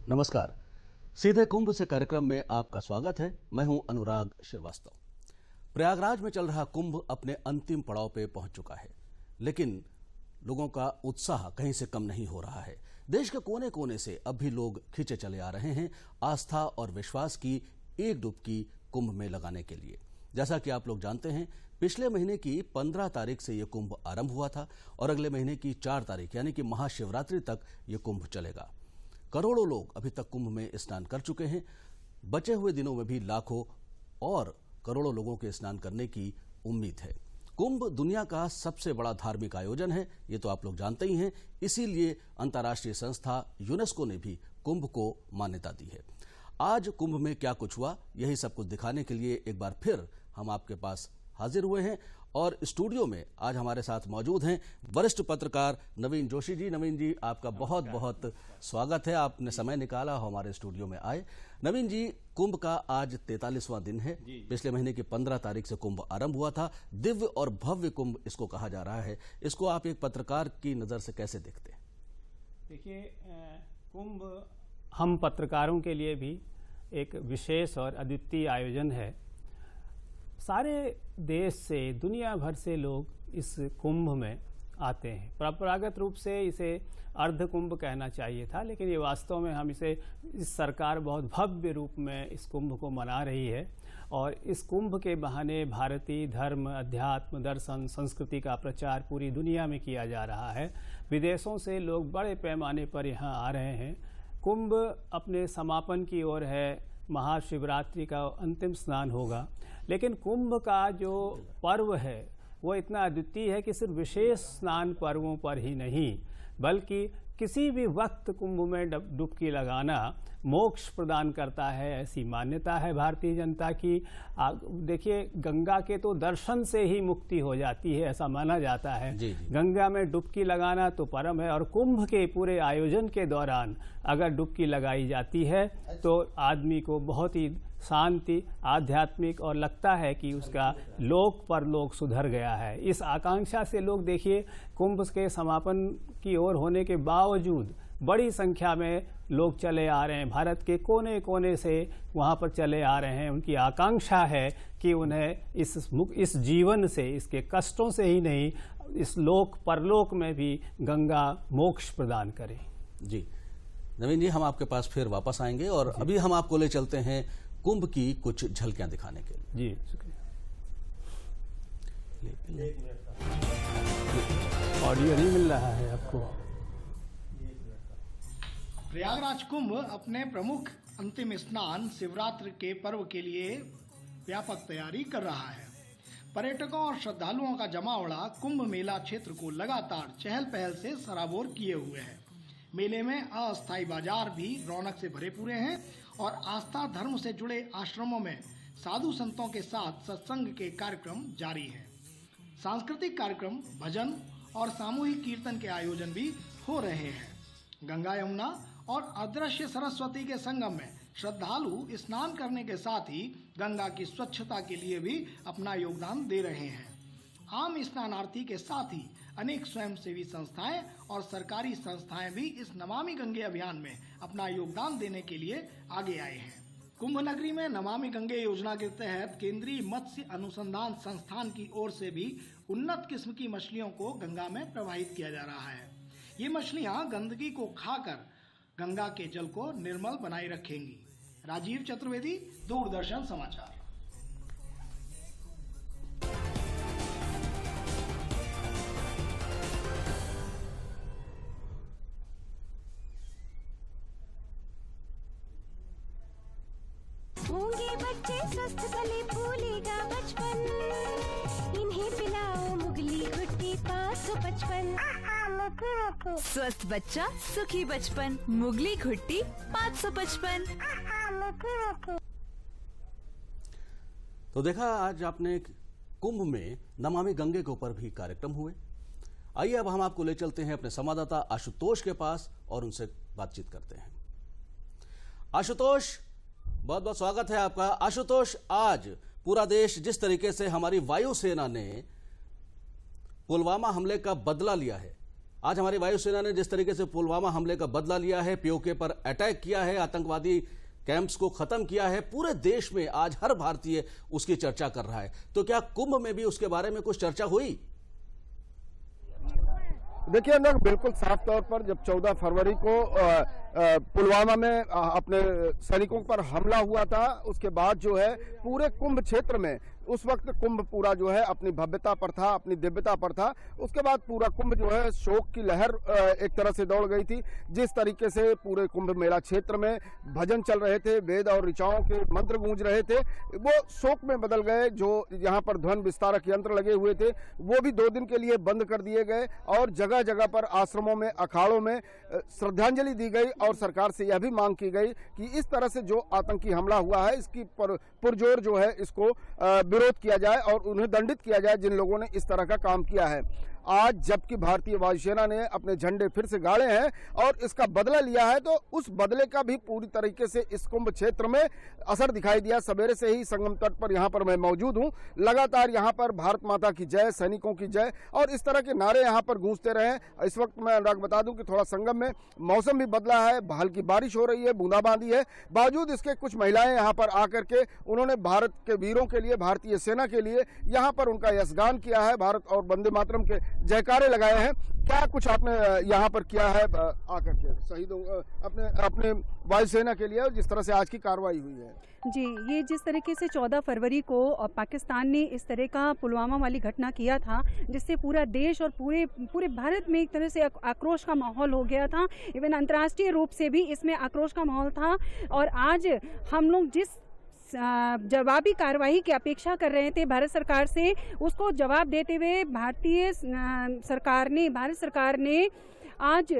नमस्कार। सीधे कुंभ से कार्यक्रम में आपका स्वागत है। मैं हूं अनुराग श्रीवास्तव। प्रयागराज में चल रहा कुंभ अपने अंतिम पड़ाव पे पहुंच चुका है, लेकिन लोगों का उत्साह कहीं से कम नहीं हो रहा है। देश के कोने कोने से अब भी लोग खींचे चले आ रहे हैं आस्था और विश्वास की एक डुबकी कुंभ में लगाने के लिए। जैसा कि आप लोग जानते हैं, पिछले महीने की 15 तारीख से ये कुंभ आरंभ हुआ था और अगले महीने की 4 तारीख यानी कि महाशिवरात्रि तक ये कुंभ चलेगा। करोड़ों लोग अभी तक कुंभ में स्नान कर चुके हैं। बचे हुए दिनों में भी लाखों और करोड़ों लोगों के स्नान करने की उम्मीद है। कुंभ दुनिया का सबसे बड़ा धार्मिक आयोजन है, ये तो आप लोग जानते ही हैं। इसीलिए अंतर्राष्ट्रीय संस्था यूनेस्को ने भी कुंभ को मान्यता दी है। आज कुंभ में क्या कुछ हुआ, यही सब कुछ दिखाने के लिए एक बार फिर हम आपके पास हाजिर हुए हैं और स्टूडियो में आज हमारे साथ मौजूद हैं वरिष्ठ पत्रकार नवीन जोशी जी। नवीन जी, आपका बहुत बहुत स्वागत है, आपने समय निकाला हमारे स्टूडियो में आए। नवीन जी, कुंभ का आज 43वां दिन है। पिछले महीने की 15 तारीख से कुंभ आरंभ हुआ था। दिव्य और भव्य कुंभ इसको कहा जा रहा है। इसको आप एक पत्रकार की नजर से कैसे देखते हैं? देखिए, कुंभ हम पत्रकारों के लिए भी एक विशेष और अद्वितीय आयोजन है। सारे देश से, दुनिया भर से लोग इस कुंभ में आते हैं। परंपरागत रूप से इसे अर्ध कुंभ कहना चाहिए था, लेकिन ये वास्तव में हम इस सरकार बहुत भव्य रूप में इस कुंभ को मना रही है और इस कुंभ के बहाने भारतीय धर्म, अध्यात्म, दर्शन, संस्कृति का प्रचार पूरी दुनिया में किया जा रहा है। विदेशों से लोग बड़े पैमाने पर यहाँ आ रहे हैं। कुंभ अपने समापन की ओर है, महाशिवरात्रि का अंतिम स्नान होगा, लेकिन कुंभ का जो पर्व है वो इतना अद्वितीय है कि सिर्फ विशेष स्नान पर्वों पर ही नहीं, बल्कि किसी भी वक्त कुंभ में डुबकी लगाना मोक्ष प्रदान करता है, ऐसी मान्यता है भारतीय जनता की। देखिए, गंगा के तो दर्शन से ही मुक्ति हो जाती है, ऐसा माना जाता है। गंगा में डुबकी लगाना तो परम है और कुंभ के पूरे आयोजन के दौरान अगर डुबकी लगाई जाती है तो आदमी को बहुत ही शांति, आध्यात्मिक और लगता है कि उसका लोक परलोक सुधर गया है। इस आकांक्षा से लोग, देखिए, कुंभ के समापन की ओर होने के बावजूद बड़ी संख्या में लोग चले आ रहे हैं। भारत के कोने कोने से वहां पर चले आ रहे हैं। उनकी आकांक्षा है कि उन्हें इस जीवन से, इसके कष्टों से ही नहीं, इस लोक परलोक में भी गंगा मोक्ष प्रदान करे। जी नवीन जी, हम आपके पास फिर वापस आएंगे और अभी हम आपको ले चलते हैं कुंभ की कुछ झलकियां दिखाने के लिए। जी शुक्रिया। ऑडियो नहीं मिल रहा है आपको? प्रयागराज कुंभ अपने प्रमुख अंतिम स्नान शिवरात्रि के पर्व के लिए व्यापक तैयारी कर रहा है। पर्यटकों और श्रद्धालुओं का जमावड़ा कुंभ मेला क्षेत्र को लगातार चहल पहल से सराबोर किए हुए है। मेले में अस्थायी बाजार भी रौनक से भरे पूरे हैं और आस्था धर्म से जुड़े आश्रमों में साधु संतों के साथ सत्संग के कार्यक्रम जारी हैं। सांस्कृतिक कार्यक्रम, भजन और सामूहिक कीर्तन के आयोजन भी हो रहे हैं। गंगा, यमुना और अदृश्य सरस्वती के संगम में श्रद्धालु स्नान करने के साथ ही गंगा की स्वच्छता के लिए भी अपना योगदान दे रहे हैं। आम स्नानार्थी के साथ ही अनेक स्वयंसेवी संस्थाएं और सरकारी संस्थाएं भी इस नमामि गंगे अभियान में अपना योगदान देने के लिए आगे आए हैं। कुंभ नगरी में नमामि गंगे योजना के तहत केंद्रीय मत्स्य अनुसंधान संस्थान की ओर से भी उन्नत किस्म की मछलियों को गंगा में प्रवाहित किया जा रहा है। ये मछलियां गंदगी को खाकर गंगा के जल को निर्मल बनाए रखेंगी। राजीव चतुर्वेदी, दूरदर्शन समाचार। होंगे बच्चे स्वस्थ भले, भूलेगा बचपन, इन्हें पिलाओ मुगली घुट्टी 555। स्वस्थ बच्चा सुखी बचपन, मुगली घुट्टी 555। तो देखा, आज आपने कुंभ में नमामि गंगे के ऊपर भी कार्यक्रम हुए। आइए अब हम आपको ले चलते हैं अपने संवाददाता आशुतोष के पास और उनसे बातचीत करते हैं। आशुतोष, बहुत बहुत स्वागत है आपका। आशुतोष, आज पूरा देश जिस तरीके से हमारी वायुसेना ने पुलवामा हमले का बदला लिया है, आज हमारी वायुसेना ने जिस तरीके से पुलवामा हमले का बदला लिया है, पीओके पर अटैक किया है, आतंकवादी कैंप्स को खत्म किया है, पूरे देश में आज हर भारतीय उसकी चर्चा कर रहा है। तो क्या कुंभ में भी उसके बारे में कुछ चर्चा हुई? देखिए अनुराग, बिल्कुल साफ तौर पर जब 14 फरवरी को पुलवामा में अपने सैनिकों पर हमला हुआ था, उसके बाद जो है पूरे कुंभ क्षेत्र में उस वक्त कुंभ पूरा जो है अपनी भव्यता पर था, अपनी दिव्यता पर था। उसके बाद पूरा कुंभ जो है शोक की लहर एक तरह से दौड़ गई थी। जिस तरीके से पूरे कुंभ मेला क्षेत्र में भजन चल रहे थे, वेद और ऋचाओं के मंत्र गूंज रहे थे, वो शोक में बदल गए। जो यहाँ पर ध्वनि विस्तारक यंत्र लगे हुए थे वो भी 2 दिन के लिए बंद कर दिए गए और जगह जगह पर आश्रमों में, अखाड़ों में श्रद्धांजलि दी गई और सरकार से यह भी मांग की गई कि इस तरह से जो आतंकी हमला हुआ है इसकी पुरजोर जो है इसको विरोध किया जाए और उन्हें दंडित किया जाए जिन लोगों ने इस तरह का काम किया है। आज जबकि भारतीय वायुसेना ने अपने झंडे फिर से गाड़े हैं और इसका बदला लिया है, तो उस बदले का भी पूरी तरीके से इस कुंभ क्षेत्र में असर दिखाई दिया। सवेरे से ही संगम तट पर यहाँ पर मैं मौजूद हूँ, लगातार यहाँ पर भारत माता की जय, सैनिकों की जय और इस तरह के नारे यहाँ पर गूंजते रहे। इस वक्त मैं अनुराग बता दूं कि थोड़ा संगम में मौसम भी बदला है, हल्की बारिश हो रही है, बूंदाबांदी है। बावजूद इसके कुछ महिलाएं यहाँ पर आकर के उन्होंने भारत के वीरों के लिए, भारतीय सेना के लिए यहाँ पर उनका यशगान किया है, भारत और वंदे मातरम के जयकारे लगाए हैं। क्या कुछ आपने यहाँ पर किया है आकर के शहीदों अपने वायुसेना के लिए, जिस तरह से आज की कार्रवाई हुई है? जी, ये जिस तरीके से 14 फरवरी को पाकिस्तान ने इस तरह का पुलवामा वाली घटना किया था, जिससे पूरा देश और पूरे भारत में एक तरह से आक्रोश का माहौल हो गया था। इवन अंतर्राष्ट्रीय रूप से भी इसमें आक्रोश का माहौल था और आज हम लोग जिस जवाबी कार्रवाई की अपेक्षा कर रहे थे भारत सरकार से, उसको जवाब देते हुए भारत सरकार ने आज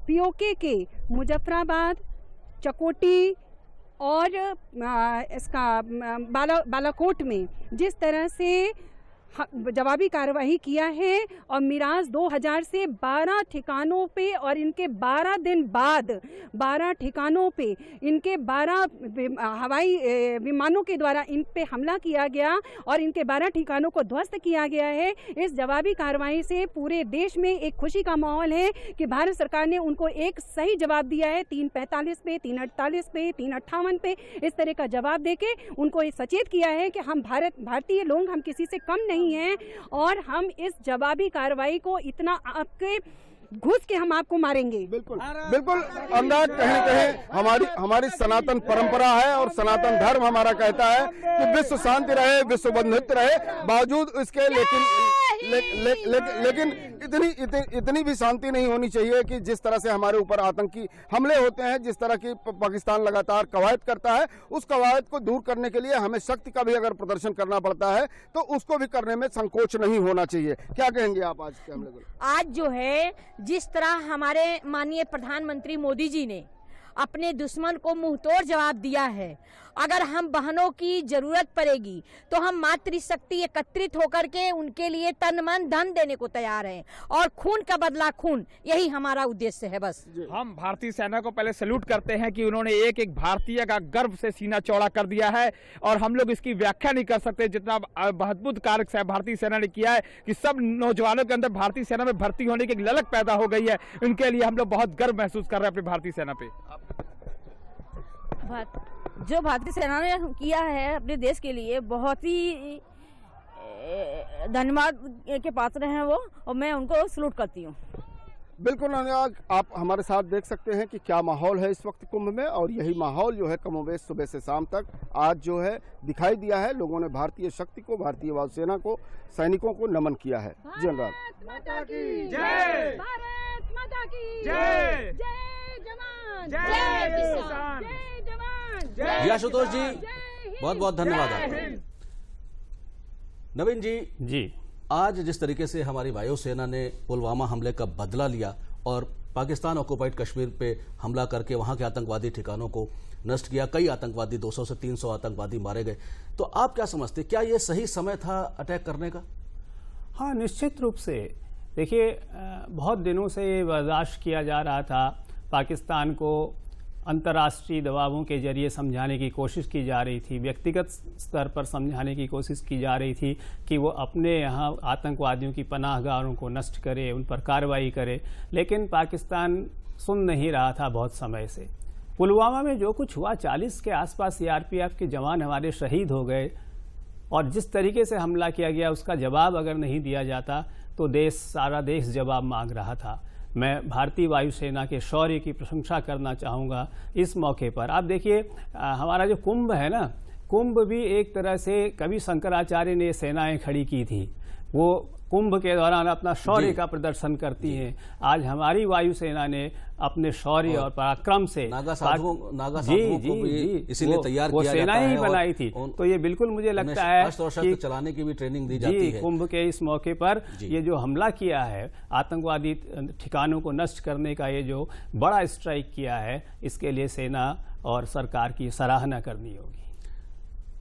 पीओके के मुजफ्फराबाद, चकोटी और इसका बालाकोट में जिस तरह से जवाबी कार्रवाई किया है और मिराज 2000 से 12 ठिकानों पे और इनके 12 दिन बाद 12 ठिकानों पे इनके 12 हवाई विमानों के द्वारा इन पे हमला किया गया और इनके 12 ठिकानों को ध्वस्त किया गया है। इस जवाबी कार्रवाई से पूरे देश में एक खुशी का माहौल है कि भारत सरकार ने उनको एक सही जवाब दिया है। 345 पे, 348 पे, 358 पे इस तरह का जवाब देके उनको सचेत किया है कि हम भारतीय लोग, हम किसी से कम नहीं हैं और हम इस जवाबी कार्रवाई को इतना आपके घुस के हम आपको मारेंगे। बिल्कुल बिल्कुल अनुराग, कहीं कहीं हमारी सनातन परंपरा है और सनातन धर्म हमारा कहता है कि विश्व शांति रहे, विश्व बंधुत्व रहे। बावजूद इसके लेकिन इतनी भी शांति नहीं होनी चाहिए कि जिस तरह से हमारे ऊपर आतंकी हमले होते हैं, जिस तरह की पाकिस्तान लगातार कवायद करता है, उस कवायद को दूर करने के लिए हमें शक्ति का भी अगर प्रदर्शन करना पड़ता है तो उसको भी करने में संकोच नहीं होना चाहिए। क्या कहेंगे आप आज के हमले को? आज जो है जिस तरह हमारे माननीय प्रधानमंत्री मोदी जी ने अपने दुश्मन को मुंहतोड़ जवाब दिया है, अगर हम बहनों की जरूरत पड़ेगी तो हम मातृशक्ति एकत्रित होकर के उनके लिए तन मन धन देने को तैयार हैं और खून का बदला खून, यही हमारा उद्देश्य है। बस हम भारतीय सेना को पहले सैल्यूट करते हैं कि उन्होंने एक एक भारतीय का गर्व से सीना चौड़ा कर दिया है और हम लोग इसकी व्याख्या नहीं कर सकते जितना अद्भुत कार्य भारतीय सेना ने किया है कि सब नौजवानों के अंदर भारतीय सेना में भर्ती होने की एक ललक पैदा हो गई है। उनके लिए हम लोग बहुत गर्व महसूस कर रहे हैं अपनी भारतीय सेना पे। जो भारतीय सेना ने किया है अपने देश के लिए, बहुत ही धन्यवाद के पात्र हैं वो, और मैं उनको सलूट करती हूँ। बिल्कुल अनुराग, आप हमारे साथ देख सकते हैं कि क्या माहौल है इस वक्त कुंभ में और यही माहौल जो है कमोबेश सुबह से शाम तक आज जो है दिखाई दिया है। लोगों ने भारतीय शक्ति को, भारतीय वायुसेना को, सैनिकों को नमन किया है। जी अनुराग, भारत माता की जय, जय किसान, जय जवान, जी आशुतोष जी, बहुत बहुत धन्यवाद आपका। नवीन जी, आज जिस तरीके से हमारी वायुसेना ने पुलवामा हमले का बदला लिया और पाकिस्तान ऑक्युपाइड कश्मीर पे हमला करके वहां के आतंकवादी ठिकानों को नष्ट किया, कई आतंकवादी 200 से 300 आतंकवादी मारे गए, तो आप क्या समझते, क्या ये सही समय था अटैक करने का? हाँ, निश्चित रूप से। देखिए, बहुत दिनों से बर्दाश्त किया जा रहा था पाकिस्तान को अंतर्राष्ट्रीय दबावों के जरिए समझाने की कोशिश की जा रही थी, व्यक्तिगत स्तर पर समझाने की कोशिश की जा रही थी कि वो अपने यहाँ आतंकवादियों की पनाहगाहों को नष्ट करे, उन पर कार्रवाई करे, लेकिन पाकिस्तान सुन नहीं रहा था बहुत समय से। पुलवामा में जो कुछ हुआ, 40 के आसपास सीआरपीएफ के जवान हमारे शहीद हो गए, और जिस तरीके से हमला किया गया उसका जवाब अगर नहीं दिया जाता तो सारा देश जवाब मांग रहा था। मैं भारतीय वायुसेना के शौर्य की प्रशंसा करना चाहूँगा इस मौके पर। आप देखिए, हमारा जो कुंभ है ना, कुंभ भी एक तरह से कवि शंकराचार्य ने सेनाएं खड़ी की थी, वो कुंभ के दौरान अपना शौर्य का प्रदर्शन करती हैं। आज हमारी वायुसेना ने अपने शौर्य और पराक्रम से नागा साधुओं को भी इसीलिए तैयार किया जाता है, सेनाएं ही बनाई थी। तो ये बिल्कुल मुझे लगता है कि चलाने की भी ट्रेनिंग दी जाती है। कुंभ के इस मौके पर ये जो हमला किया है, आतंकवादी ठिकानों को नष्ट करने का ये जो बड़ा स्ट्राइक किया है, इसके लिए सेना और सरकार की सराहना करनी होगी।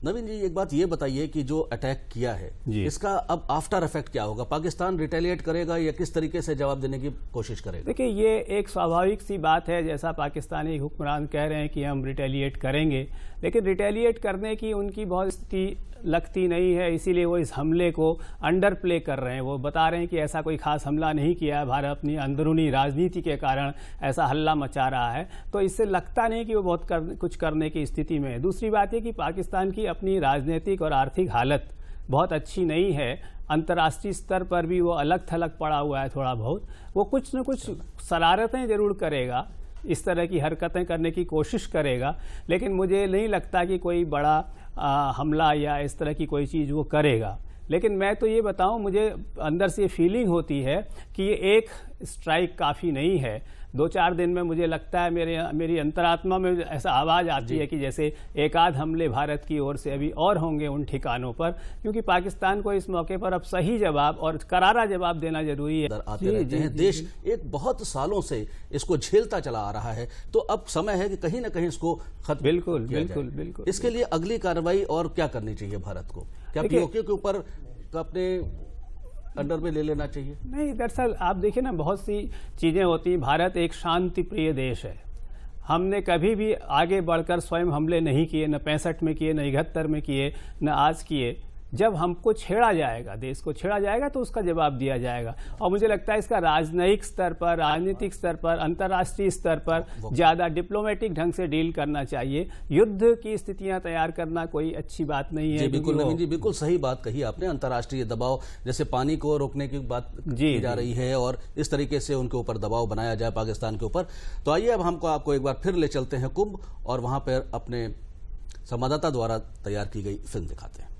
नवीन जी, एक बात ये बताइए कि जो अटैक किया है इसका अब आफ्टर इफेक्ट क्या होगा? पाकिस्तान रिटेलिएट करेगा या किस तरीके से जवाब देने की कोशिश करेगा? देखिए, ये एक स्वाभाविक सी बात है, जैसा पाकिस्तानी हुक्मरान कह रहे हैं कि हम रिटेलिएट करेंगे, लेकिन रिटेलिएट करने की उनकी बहुत स्थिति लगती नहीं है, इसीलिए वो इस हमले को अंडर प्ले कर रहे हैं। वो बता रहे हैं कि ऐसा कोई खास हमला नहीं किया है, भारत अपनी अंदरूनी राजनीति के कारण ऐसा हल्ला मचा रहा है, तो इससे लगता नहीं कि वो बहुत कुछ करने की स्थिति में है। दूसरी बात है कि पाकिस्तान की अपनी राजनीतिक और आर्थिक हालत बहुत अच्छी नहीं है, अंतर्राष्ट्रीय स्तर पर भी वो अलग थलग पड़ा हुआ है थोड़ा बहुत। वो कुछ न कुछ शरारतें जरूर करेगा, इस तरह की हरकतें करने की कोशिश करेगा, लेकिन मुझे नहीं लगता कि कोई बड़ा हमला या इस तरह की कोई चीज़ वो करेगा। लेकिन मैं तो ये बताऊं, मुझे अंदर से फीलिंग होती है कि ये एक स्ट्राइक काफ़ी नहीं है। 2-4 दिन में मुझे लगता है, मेरी अंतरात्मा में ऐसा आवाज़ आती है कि जैसे एक आध हमले भारत की ओर से अभी और होंगे उन ठिकानों पर, क्योंकि पाकिस्तान को इस मौके पर अब सही जवाब और करारा जवाब देना जरूरी है। आते रहते हैं, देश एक बहुत सालों से इसको झेलता चला आ रहा है, तो अब समय है कि कहीं ना कहीं इसको खत्म बिल्कुल किया बिल्कुल जाए। बिल्कुल। इसके लिए अगली कार्रवाई और क्या करनी चाहिए भारत को? क्या पीओके के ऊपर अपने अंडर में ले लेना चाहिए? नहीं, दरअसल आप देखिए ना, बहुत सी चीज़ें होती हैं। भारत एक शांति प्रिय देश है, हमने कभी भी आगे बढ़कर स्वयं हमले नहीं किए, न 65 में किए, न 71 में किए, न आज किए। जब हमको छेड़ा जाएगा, देश को छेड़ा जाएगा, तो उसका जवाब दिया जाएगा। और मुझे लगता है इसका राजनयिक स्तर पर, राजनीतिक स्तर पर, अंतर्राष्ट्रीय स्तर पर ज़्यादा डिप्लोमेटिक ढंग से डील करना चाहिए। युद्ध की स्थितियां तैयार करना कोई अच्छी बात नहीं है। जी बिल्कुल नवीन जी, बिल्कुल सही बात कही आपने। अंतर्राष्ट्रीय दबाव, जैसे पानी को रोकने की बात की जा रही है और इस तरीके से उनके ऊपर दबाव बनाया जाए पाकिस्तान के ऊपर। तो आइए अब हमको आपको एक बार फिर ले चलते हैं कुंभ, और वहां पर अपने संवाददाता द्वारा तैयार की गई फिल्म दिखाते हैं।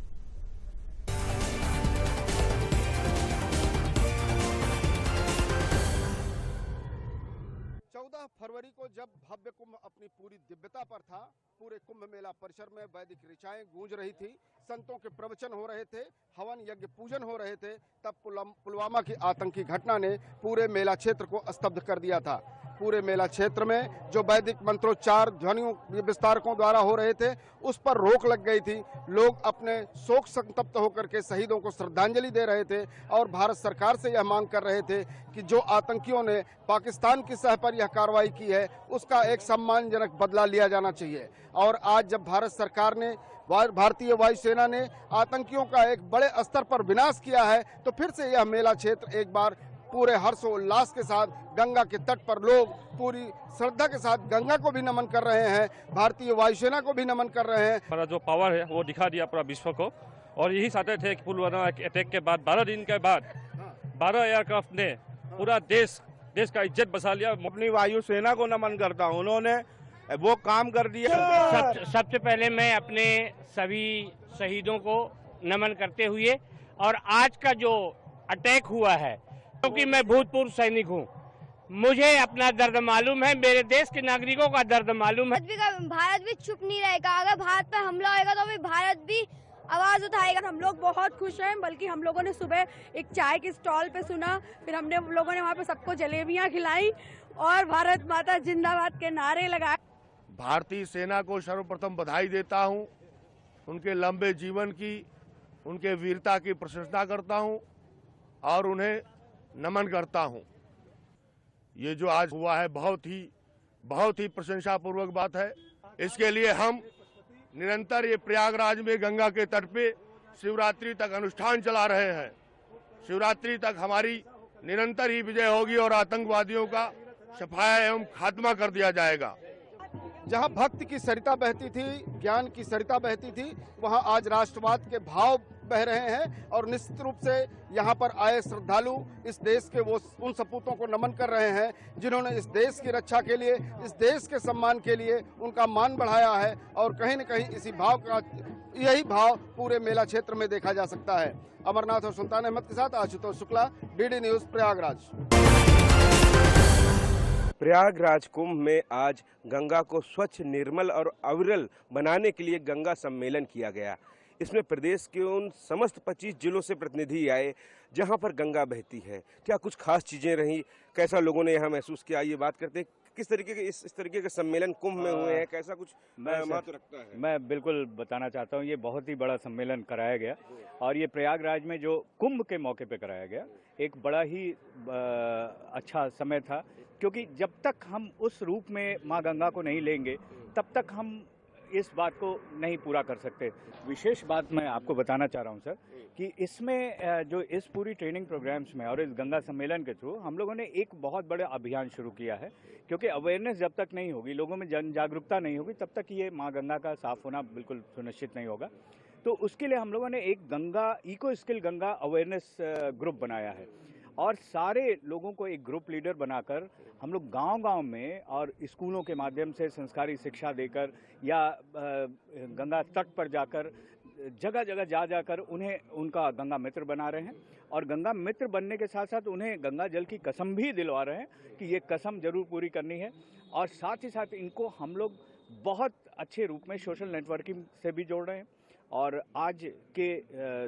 14 फरवरी को जब भव्य कुंभ अपनी पूरी दिव्यता पर था, पूरे कुंभ मेला परिसर में वैदिक ऋचाएं गूंज रही थी, संतों के प्रवचन हो रहे थे, हवन यज्ञ पूजन हो रहे थे, तब पुलवामा की आतंकी घटना ने पूरे मेला क्षेत्र को स्तब्ध कर दिया था। पूरे मेला क्षेत्र में जो वैदिक मंत्रोच्चार ध्वनियों विस्तारकों द्वारा हो रहे थे, उस पर रोक लग गई थी। लोग अपने शोक संतप्त होकर के शहीदों को श्रद्धांजलि दे रहे थे और भारत सरकार से यह मांग कर रहे थे कि जो आतंकियों ने पाकिस्तान की सह पर यह कार्रवाई की है, उसका एक सम्मानजनक बदला लिया जाना चाहिए। और आज जब भारत सरकार ने, भारतीय वायुसेना ने आतंकियों का एक बड़े स्तर पर विनाश किया है, तो फिर से यह मेला क्षेत्र एक बार पूरे हर्षोल्लास के साथ गंगा के तट पर लोग पूरी श्रद्धा के साथ गंगा को भी नमन कर रहे हैं, भारतीय वायुसेना को भी नमन कर रहे हैं। हमारा जो पावर है वो दिखा दिया पूरा विश्व को। और यही चाहते थे कि पुलवामा अटैक के बाद 12 दिन के बाद 12 एयरक्राफ्ट ने पूरा देश का इज्जत बचा लिया। अपनी वायुसेना को नमन करता हूँ, उन्होंने वो काम कर दिया। सबसे पहले मैं अपने सभी शहीदों को नमन करते हुए, और आज का जो अटैक हुआ है, क्योंकि मैं भूतपूर्व सैनिक हूँ, मुझे अपना दर्द मालूम है, मेरे देश के नागरिकों का दर्द मालूम है। भारत भी चुप नहीं रहेगा, अगर भारत पर हमला होगा तो भी भारत भी आवाज उठाएगा। हम लोग बहुत खुश हैं, बल्कि हम लोगों ने सुबह एक चाय की स्टॉल पे सुना, फिर हमने लोगों ने वहाँ पे सबको जलेबियाँ खिलाई और भारत माता जिंदाबाद के नारे लगाए। भारतीय सेना को सर्वप्रथम बधाई देता हूँ, उनके लंबे जीवन की, उनके वीरता की प्रशंसा करता हूँ और उन्हें नमन करता हूँ। ये जो आज हुआ है बहुत ही बहुत ही प्रशंसापूर्वक बात है। इसके लिए हम निरंतर ये प्रयागराज में गंगा के तट पे शिवरात्रि तक अनुष्ठान चला रहे हैं। शिवरात्रि तक हमारी निरंतर ही विजय होगी और आतंकवादियों का सफाया एवं खात्मा कर दिया जाएगा। जहां भक्ति की सरिता बहती थी, ज्ञान की सरिता बहती थी, वहां आज राष्ट्रवाद के भाव बह रहे हैं और निश्चित रूप से यहां पर आए श्रद्धालु इस देश के वो उन सपूतों को नमन कर रहे हैं जिन्होंने इस देश की रक्षा के लिए, इस देश के सम्मान के लिए उनका मान बढ़ाया है। और कहीं न कहीं इसी भाव का यही भाव पूरे मेला क्षेत्र में देखा जा सकता है। अमरनाथ और सुल्तान अहमद के साथ आशुतोष शुक्ला, डीडी न्यूज प्रयागराज। प्रयागराज कुंभ में आज गंगा को स्वच्छ, निर्मल और अविरल बनाने के लिए गंगा सम्मेलन किया गया। इसमें प्रदेश के उन समस्त 25 जिलों से प्रतिनिधि आए जहां पर गंगा बहती है। क्या कुछ खास चीजें रही, कैसा लोगों ने यहाँ महसूस किया, ये बात करते हैं। किस तरीके के इस तरीके के सम्मेलन कुंभ में हुए हैं, कैसा कुछ महत्व रखता है? मैं बिल्कुल बताना चाहता हूँ, ये बहुत ही बड़ा सम्मेलन कराया गया और ये प्रयागराज में जो कुंभ के मौके पे कराया गया, एक बड़ा ही अच्छा समय था, क्योंकि जब तक हम उस रूप में माँ गंगा को नहीं लेंगे तब तक हम इस बात को नहीं पूरा कर सकते। विशेष बात मैं आपको बताना चाह रहा हूं सर कि इसमें जो इस पूरी ट्रेनिंग प्रोग्राम्स में और इस गंगा सम्मेलन के थ्रू हम लोगों ने एक बहुत बड़ा अभियान शुरू किया है, क्योंकि अवेयरनेस जब तक नहीं होगी, लोगों में जन जागरूकता नहीं होगी, तब तक ये माँ गंगा का साफ होना बिल्कुल सुनिश्चित नहीं होगा। तो उसके लिए हम लोगों ने एक Ganga eco skill Ganga awareness group बनाया है और सारे लोगों को एक ग्रुप लीडर बनाकर हम लोग गांव-गांव में और स्कूलों के माध्यम से संस्कारी शिक्षा देकर या गंगा तट पर जाकर जगह जगह जा जाकर उन्हें उनका गंगा मित्र बना रहे हैं और गंगा मित्र बनने के साथ साथ उन्हें गंगा जल की कसम भी दिलवा रहे हैं कि ये कसम जरूर पूरी करनी है। और साथ ही साथ इनको हम लोग बहुत अच्छे रूप में सोशल नेटवर्किंग से भी जोड़ रहे हैं। और आज के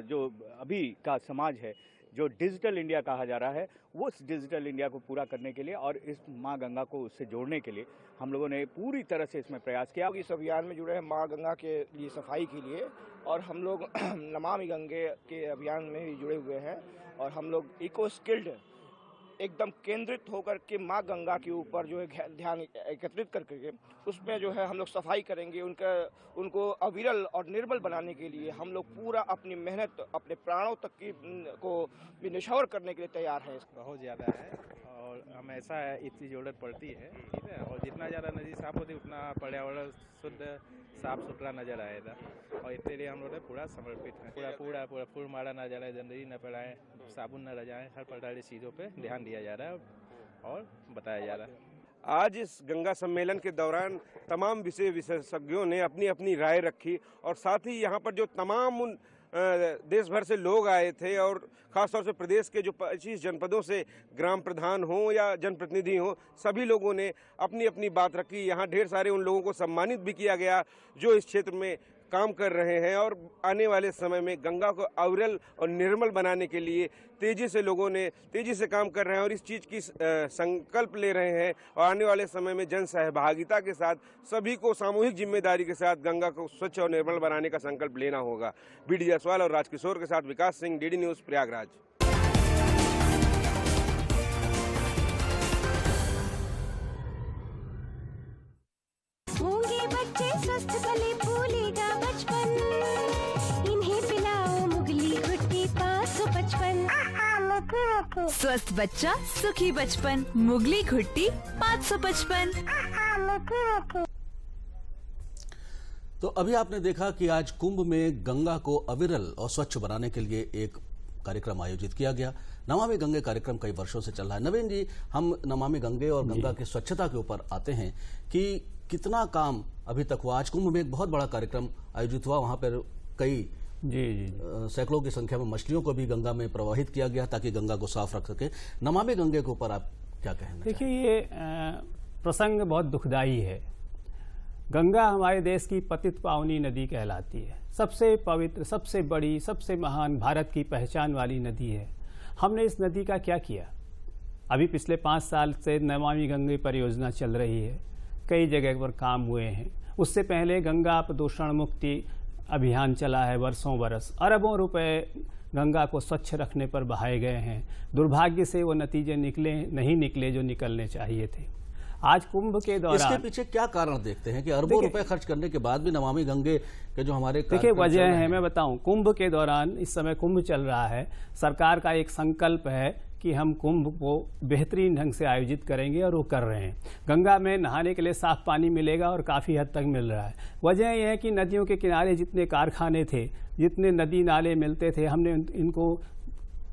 जो अभी का समाज है, जो डिजिटल इंडिया कहा जा रहा है, वो उस डिजिटल इंडिया को पूरा करने के लिए और इस माँ गंगा को उससे जोड़ने के लिए हम लोगों ने पूरी तरह से इसमें प्रयास किया। इस अभियान में जुड़े हैं माँ गंगा के लिए सफाई के लिए, और हम लोग नमामि गंगे के अभियान में भी जुड़े हुए हैं और हम लोग इको स्किल्ड एकदम केंद्रित होकर के माँ गंगा के ऊपर जो है ध्यान एकत्रित करके उसमें जो है हम लोग सफाई करेंगे। उनको अविरल और निर्मल बनाने के लिए हम लोग पूरा अपनी मेहनत, अपने प्राणों तक की को भी निछावर करने के लिए तैयार हैं। बहुत ज़्यादा है और हमेशा इतनी ज़रूरत पड़ती है, ठीक है। और जितना ज़्यादा नदी साफ होती उतना पर्यावरण शुद्ध साफ सुथरा नजर आएगा और इसके लिए हम लोग पूरा समर्पित हैं। पूरा फूल मारा ना जलाए, गंदगी न फैलाएं, साबुन न रजाएं, हर प्रकार की चीज़ों पे ध्यान दिया जा रहा है और बताया जा रहा है। आज इस गंगा सम्मेलन के दौरान तमाम विषय विशेषज्ञों ने अपनी अपनी राय रखी और साथ ही यहाँ पर जो तमाम उन देश भर से लोग आए थे और खासतौर से प्रदेश के जो 25 जनपदों से ग्राम प्रधान हों या जनप्रतिनिधि हों, सभी लोगों ने अपनी अपनी बात रखी। यहाँ ढेर सारे उन लोगों को सम्मानित भी किया गया जो इस क्षेत्र में काम कर रहे हैं और आने वाले समय में गंगा को अविरल और निर्मल बनाने के लिए तेजी से काम कर रहे हैं और इस चीज़ की संकल्प ले रहे हैं। और आने वाले समय में जन सहभागिता के साथ सभी को सामूहिक जिम्मेदारी के साथ गंगा को स्वच्छ और निर्मल बनाने का संकल्प लेना होगा। बीडी जायसवाल और राजकिशोर के साथ विकास सिंह, डीडी न्यूज़ प्रयागराज। होंगे बच्चे स्वस्थ भले भूलेगा बचपन, इन्हें पिलाओ मुगली घुट्टी 555। स्वस्थ बच्चा सुखी बचपन, मुगली घुट्टी 555। तो अभी आपने देखा कि आज कुंभ में गंगा को अविरल और स्वच्छ बनाने के लिए एक कार्यक्रम आयोजित किया गया। नमामि गंगे कार्यक्रम कई वर्षों से चल रहा है। नवीन जी, हम नमामि गंगे और गंगा की स्वच्छता के ऊपर आते हैं कि कितना काम अभी तक हुआ। आज कुंभ में एक बहुत बड़ा कार्यक्रम आयोजित हुआ, वहां पर कई सैकड़ों की संख्या में मछलियों को भी गंगा में प्रवाहित किया गया ताकि गंगा को साफ रख सके। नमामि गंगे के ऊपर आप क्या कहेंगे? देखिए, ये प्रसंग बहुत दुखदाई है। गंगा हमारे देश की पतित पावनी नदी कहलाती है, सबसे पवित्र, सबसे बड़ी, सबसे महान, भारत की पहचान वाली नदी है। हमने इस नदी का क्या किया? अभी पिछले 5 साल से नमामि गंगे परियोजना चल रही है, कई जगह पर काम हुए हैं। उससे पहले गंगा प्रदूषण मुक्ति अभियान चला है, वर्षों बरस, अरबों रुपए गंगा को स्वच्छ रखने पर बहाए गए हैं। दुर्भाग्य से वो नतीजे नहीं निकले जो निकलने चाहिए थे। आज कुंभ के दौरान इसके पीछे क्या कारण देखते हैं कि अरबों रुपए खर्च करने के बाद भी नमामि गंगे के जो हमारे देखिए वजह है, मैं बताऊं, कुंभ के दौरान इस समय कुंभ चल रहा है, सरकार का एक संकल्प है कि हम कुंभ को बेहतरीन ढंग से आयोजित करेंगे और वो कर रहे हैं। गंगा में नहाने के लिए साफ पानी मिलेगा और काफ़ी हद तक मिल रहा है। वजह यह है कि नदियों के किनारे जितने कारखाने थे, जितने नदी नाले मिलते थे, हमने इनको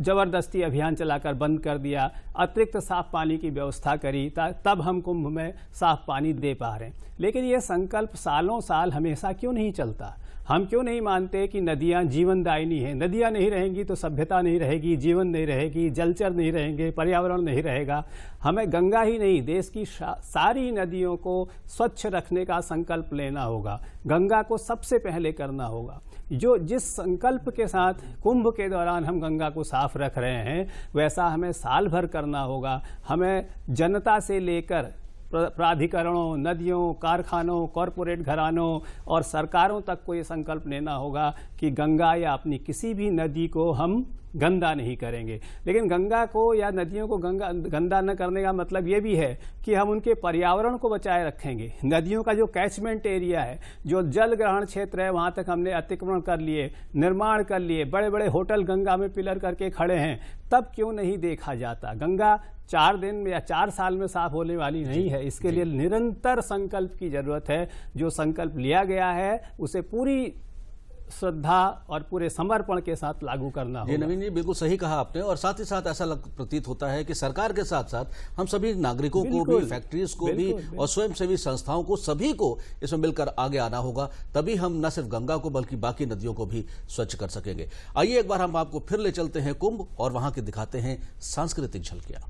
जबरदस्ती अभियान चलाकर बंद कर दिया, अतिरिक्त साफ पानी की व्यवस्था करी, तब हम कुंभ में साफ पानी दे पा रहे हैं। लेकिन ये संकल्प सालों साल हमेशा क्यों नहीं चलता? हम क्यों नहीं मानते कि नदियां जीवनदायिनी हैं? नदियां नहीं रहेंगी तो सभ्यता नहीं रहेगी, जीवन नहीं रहेगी, जलचर नहीं रहेंगे, पर्यावरण नहीं रहेगा। हमें गंगा ही नहीं, देश की सारी नदियों को स्वच्छ रखने का संकल्प लेना होगा। गंगा को सबसे पहले करना होगा। जिस संकल्प के साथ कुंभ के दौरान हम गंगा को साफ रख रहे हैं, वैसा हमें साल भर करना होगा। हमें जनता से लेकर प्राधिकरणों, नदियों, कारखानों, कॉरपोरेट घरानों और सरकारों तक को ये संकल्प लेना होगा कि गंगा या अपनी किसी भी नदी को हम गंदा नहीं करेंगे। लेकिन गंगा को या नदियों को गंदा न करने का मतलब ये भी है कि हम उनके पर्यावरण को बचाए रखेंगे। नदियों का जो कैचमेंट एरिया है, जो जल ग्रहण क्षेत्र है, वहाँ तक हमने अतिक्रमण कर लिए, निर्माण कर लिए, बड़े बड़े होटल गंगा में पिलर करके खड़े हैं। तब क्यों नहीं देखा जाता? गंगा 4 दिन में या 4 साल में साफ होने वाली नहीं है। इसके लिए निरंतर संकल्प की जरूरत है। जो संकल्प लिया गया है उसे पूरी श्रद्धा और पूरे समर्पण के साथ लागू करना होगा। जी नवीन जी, बिल्कुल सही कहा आपने। और साथ ही साथ ऐसा प्रतीत होता है कि सरकार के साथ साथ हम सभी नागरिकों को भी, फैक्ट्रीज को भी और स्वयंसेवी संस्थाओं को, सभी को इसमें मिलकर आगे आना होगा। तभी हम न सिर्फ गंगा को बल्कि बाकी नदियों को भी स्वच्छ कर सकेंगे। आइए एक बार हम आपको फिर ले चलते हैं कुंभ और वहां के दिखाते हैं सांस्कृतिक झलकियां।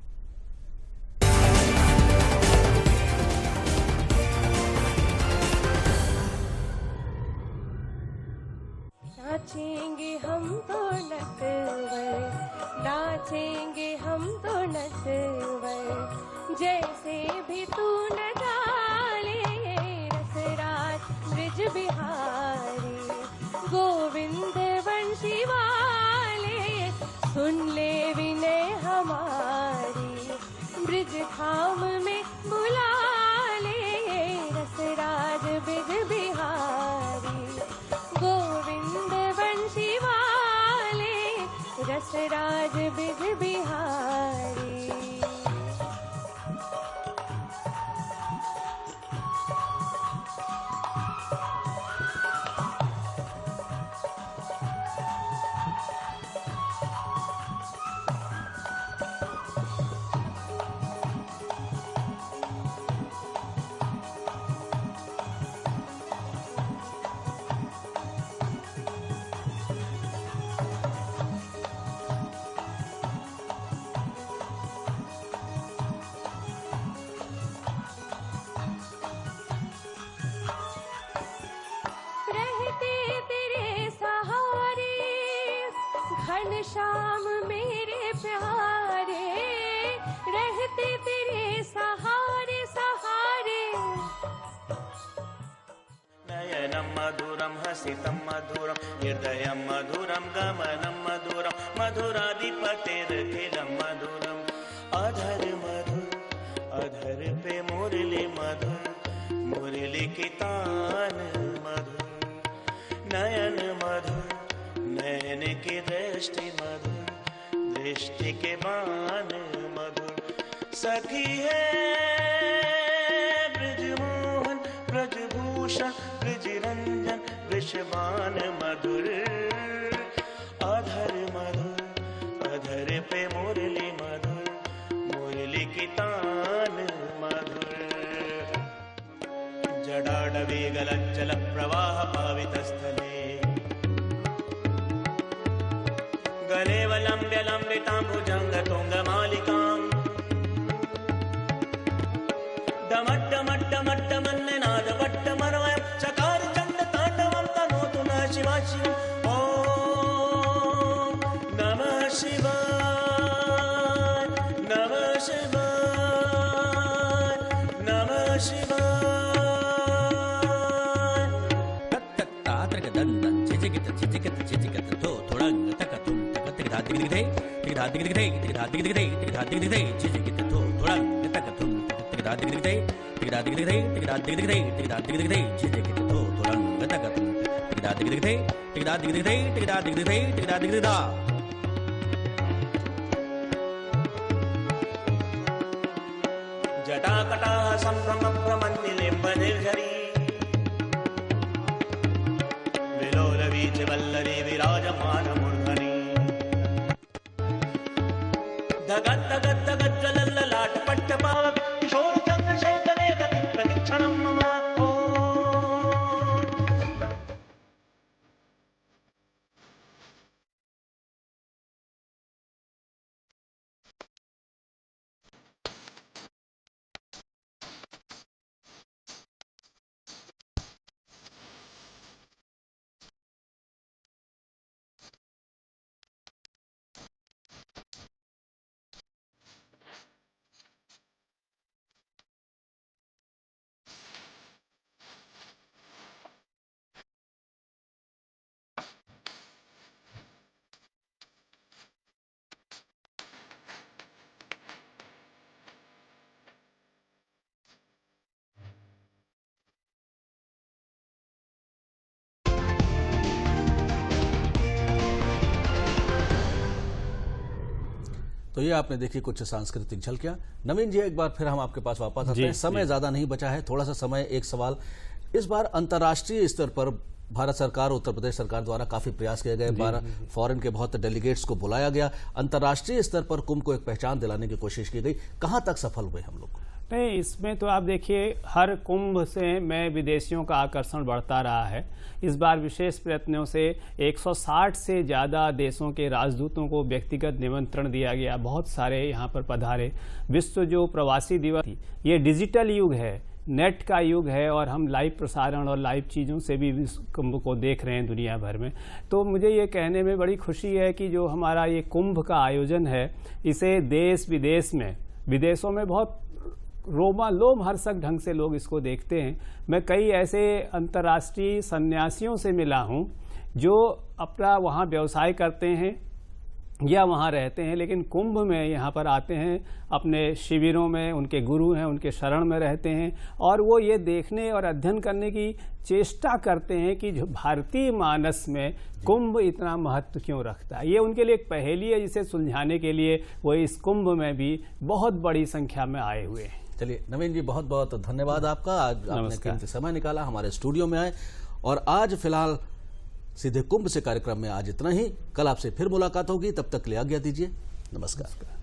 नाचेंगे हम तो नटवर, नाचेंगे हम तो नटवर, जैसे भी तू न डाले रसराज ब्रिज बिहारी, गोविंद वंशी वाले सुन ले विनय हमारी, ब्रिज धाम में बुला ले रसराज ब्रिज बिहारी, गोविंद वंशी वाले रसराज ब्रिज बिहारी। घनश्याम मेरे प्यारे, रहते तेरे सहारे सहारे। नयनं मधुरं हसितं मधुरं हृदयं मधुरं गमनं मधुरं मधुराधिपतेरखिलं मधुरम् अधर मधुर अधर पे मुरली मधुर मुरली की तान मधुर नयन मधुर नयन की दृष्टि मधुर दृष्टि के बाण मधुर सखी है ब्रजमोहन ब्रजभूषण ब्रजरंजन वृषभान मधुर अधर मधुर अधर पे मुरली मधुर मुरली की तान मधुर जडाडवेगलज्जल प्रवाह पावितस्थले गलेवलम्ब्य लम्बितां भुजङ्गतुङ्गमालिकाम् डमड्डमड्डमड्डमन्ननादवट्टमरवयं चकार चण्डताण्डवं तनोतु नः शिवा शिवम् ॐ नमः शिवाय नमः शिवाय नमः शिवाय तत्तत्तात्रकदन्दं चिचिकित चिचिकित चिचिकित थो थोडंग तकतुं दिगदिगदे दिगदा दिगदिगदे दिगदा दिगदिगदे दिगदा दिगदिगदे चिचिकित थो थोडंग तकतुं जटाकटाः सम्भ्रमप्रमन्निलिम्बनिर्झरी विलोलवीचिवल्लरी विराजमानमूर्धनि धगद्धगद्धगज्ज्वलल्ललाटपट्टपावक किशोरचन्द्रशेखरे गतिं प्रतिक्षणं मम तो ये आपने देखी कुछ सांस्कृतिक झलकियां। नवीन जी, एक बार फिर हम आपके पास वापस आते हैं। समय ज्यादा नहीं बचा है, थोड़ा सा समय। एक सवाल, इस बार अंतर्राष्ट्रीय स्तर पर भारत सरकार, उत्तर प्रदेश सरकार द्वारा काफी प्रयास किए गए, 12 फॉरेन के बहुत डेलीगेट्स को बुलाया गया, अंतर्राष्ट्रीय स्तर पर कुंभ को एक पहचान दिलाने की कोशिश की गई। कहां तक सफल हुए हम लोग? नहीं, इसमें तो आप देखिए, हर कुंभ से में विदेशियों का आकर्षण बढ़ता रहा है। इस बार विशेष प्रयत्नों से 160 से ज़्यादा देशों के राजदूतों को व्यक्तिगत निमंत्रण दिया गया। बहुत सारे यहाँ पर पधारे। विश्व जो प्रवासी दिवस, ये डिजिटल युग है, नेट का युग है, और हम लाइव प्रसारण और लाइव चीज़ों से भी कुंभ को देख रहे हैं दुनिया भर में। तो मुझे ये कहने में बड़ी खुशी है कि जो हमारा ये कुंभ का आयोजन है, इसे देश विदेश में, विदेशों में बहुत लोमहर्षक ढंग से लोग इसको देखते हैं। मैं कई ऐसे अंतर्राष्ट्रीय सन्यासियों से मिला हूं जो अपना वहां व्यवसाय करते हैं या वहां रहते हैं, लेकिन कुंभ में यहाँ पर आते हैं, अपने शिविरों में उनके गुरु हैं, उनके शरण में रहते हैं, और वो ये देखने और अध्ययन करने की चेष्टा करते हैं कि जो भारतीय मानस में कुंभ इतना महत्व क्यों रखता है। ये उनके लिए एक पहेली है जिसे सुलझाने के लिए वो इस कुंभ में भी बहुत बड़ी संख्या में आए हुए हैं। चलिए नवीन जी, बहुत बहुत धन्यवाद आपका। आज आपने कीमती समय निकाला, हमारे स्टूडियो में आए। और आज फिलहाल सीधे कुंभ से कार्यक्रम में आज इतना ही। कल आपसे फिर मुलाकात होगी, तब तक के लिए आज्ञा दीजिए। नमस्कार।